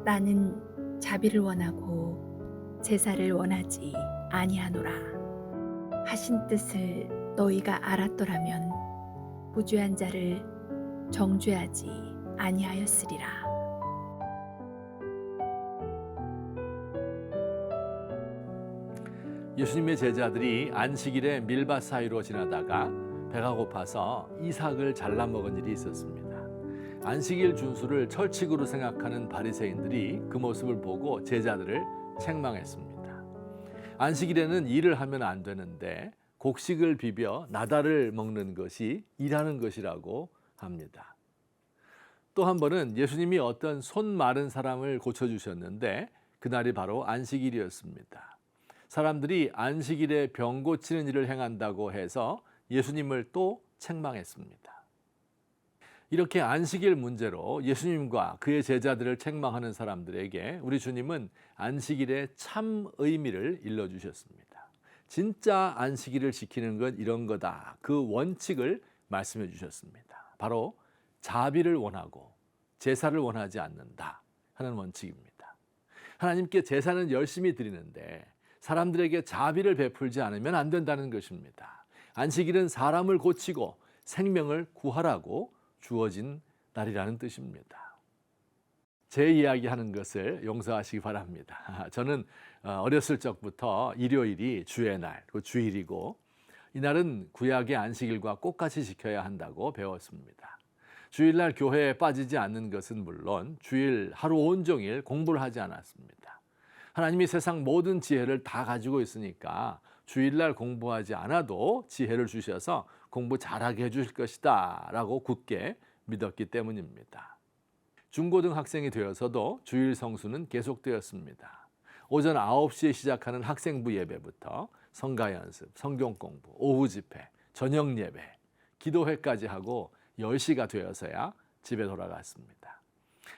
나는 자비를 원하고 제사를 원하지 아니하노라 하신 뜻을 너희가 알았더라면 부주한 자를 정죄하지 아니하였으리라. 예수님의 제자들이 안식일에 밀밭 사이로 지나다가 배가 고파서 이삭을 잘라 먹은 일이 있었습니다. 안식일 준수를 철칙으로 생각하는 바리새인들이 그 모습을 보고 제자들을 책망했습니다. 안식일에는 일을 하면 안 되는데 곡식을 비벼 나달을 먹는 것이 일하는 것이라고 합니다. 또 한 번은 예수님이 어떤 손 마른 사람을 고쳐주셨는데 그날이 바로 안식일이었습니다. 사람들이 안식일에 병 고치는 일을 행한다고 해서 예수님을 또 책망했습니다. 이렇게 안식일 문제로 예수님과 그의 제자들을 책망하는 사람들에게 우리 주님은 안식일의 참 의미를 일러주셨습니다. 진짜 안식일을 지키는 건 이런 거다. 그 원칙을 말씀해 주셨습니다. 바로 자비를 원하고 제사를 원하지 않는다 하는 원칙입니다. 하나님께 제사는 열심히 드리는데 사람들에게 자비를 베풀지 않으면 안 된다는 것입니다. 안식일은 사람을 고치고 생명을 구하라고 주어진 날이라는 뜻입니다. 제 이야기하는 것을 용서하시기 바랍니다. 저는 어렸을 적부터 일요일이 주의 날, 주일이고 이날은 구약의 안식일과 똑같이 지켜야 한다고 배웠습니다. 주일날 교회에 빠지지 않는 것은 물론 주일 하루 온종일 공부를 하지 않았습니다. 하나님이 세상 모든 지혜를 다 가지고 있으니까 주일날 공부하지 않아도 지혜를 주셔서 공부 잘하게 해주실 것이다 라고 굳게 믿었기 때문입니다. 중고등학생이 되어서도 주일 성수는 계속되었습니다. 오전 9시에 시작하는 학생부 예배부터 성가 연습, 성경 공부, 오후 집회, 저녁 예배, 기도회까지 하고 10시가 되어서야 집에 돌아갔습니다.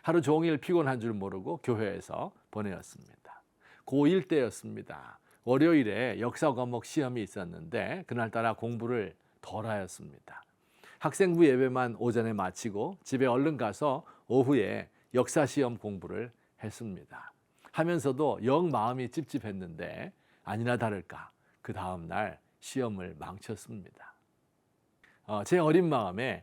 하루 종일 피곤한 줄 모르고 교회에서 보내었습니다. 고1 때였습니다. 월요일에 역사 과목 시험이 있었는데 그날따라 공부를 덜 하였습니다. 학생부 예배만 오전에 마치고 집에 얼른 가서 오후에 역사 시험 공부를 했습니다. 하면서도 영 마음이 찝찝했는데 아니나 다를까 그 다음 날 시험을 망쳤습니다. 제 어린 마음에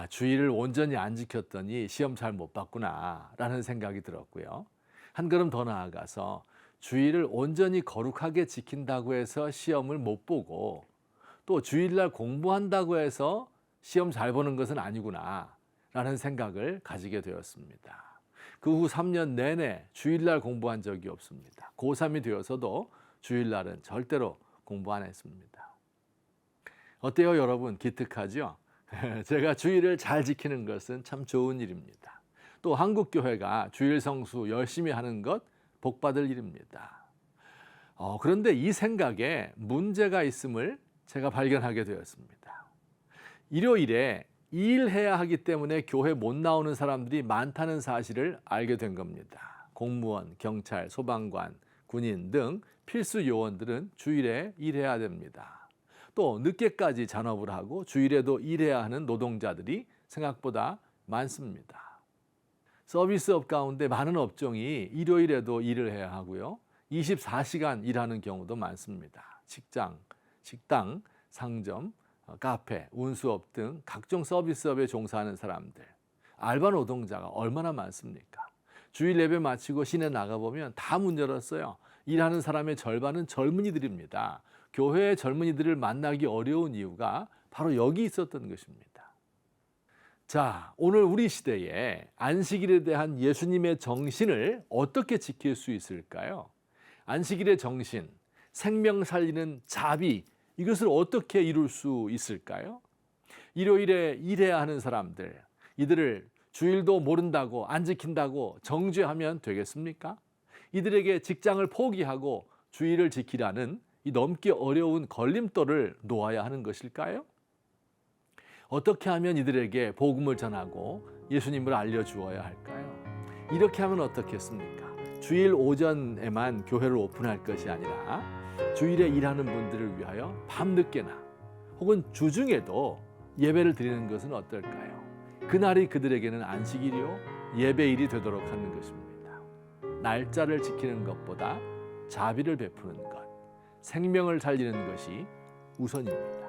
주일을 온전히 안 지켰더니 시험 잘 못 봤구나 라는 생각이 들었고요. 한 걸음 더 나아가서 주일을 온전히 거룩하게 지킨다고 해서 시험을 못 보고 또 주일날 공부한다고 해서 시험 잘 보는 것은 아니구나 라는 생각을 가지게 되었습니다. 그 후 3년 내내 주일날 공부한 적이 없습니다. 고3이 되어서도 주일날은 절대로 공부 안 했습니다. 어때요 여러분? 기특하죠? 제가 주일을 잘 지키는 것은 참 좋은 일입니다. 또 한국교회가 주일 성수 열심히 하는 것 복받을 일입니다. 그런데 이 생각에 문제가 있음을 제가 발견하게 되었습니다. 일요일에 일해야 하기 때문에 교회 못 나오는 사람들이 많다는 사실을 알게 된 겁니다. 공무원, 경찰, 소방관, 군인 등 필수 요원들은 주일에 일해야 됩니다. 또 늦게까지 잔업을 하고 주일에도 일해야 하는 노동자들이 생각보다 많습니다. 서비스업 가운데 많은 업종이 일요일에도 일을 해야 하고요. 24시간 일하는 경우도 많습니다. 직장, 식당, 상점, 카페, 운수업 등 각종 서비스업에 종사하는 사람들, 알바 노동자가 얼마나 많습니까? 주일 예배 마치고 시내 나가보면 다 문 열었어요. 일하는 사람의 절반은 젊은이들입니다. 교회의 젊은이들을 만나기 어려운 이유가 바로 여기 있었던 것입니다. 자, 오늘 우리 시대에 안식일에 대한 예수님의 정신을 어떻게 지킬 수 있을까요? 안식일의 정신, 생명 살리는 자비, 이것을 어떻게 이룰 수 있을까요? 일요일에 일해야 하는 사람들, 이들을 주일도 모른다고 안 지킨다고 정죄하면 되겠습니까? 이들에게 직장을 포기하고 주일을 지키라는 이 넘기 어려운 걸림돌을 놓아야 하는 것일까요? 어떻게 하면 이들에게 복음을 전하고 예수님을 알려주어야 할까요? 이렇게 하면 어떻겠습니까? 주일 오전에만 교회를 오픈할 것이 아니라 주일에 일하는 분들을 위하여 밤늦게나 혹은 주중에도 예배를 드리는 것은 어떨까요? 그날이 그들에게는 안식일이요 예배일이 되도록 하는 것입니다. 날짜를 지키는 것보다 자비를 베푸는 것, 생명을 살리는 것이 우선입니다.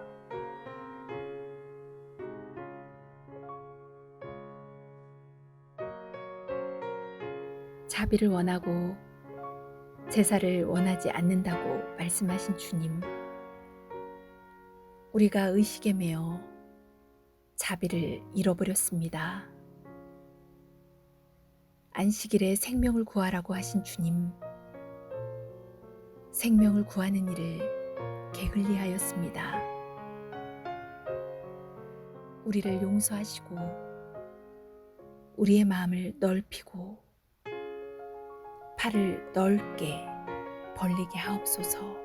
자비를 원하고 제사를 원하지 않는다고 말씀하신 주님, 우리가 의식에 매여 자비를 잃어버렸습니다. 안식일에 생명을 구하라고 하신 주님, 생명을 구하는 일을 게을리 하였습니다. 우리를 용서하시고 우리의 마음을 넓히고 팔을 넓게 벌리게 하옵소서.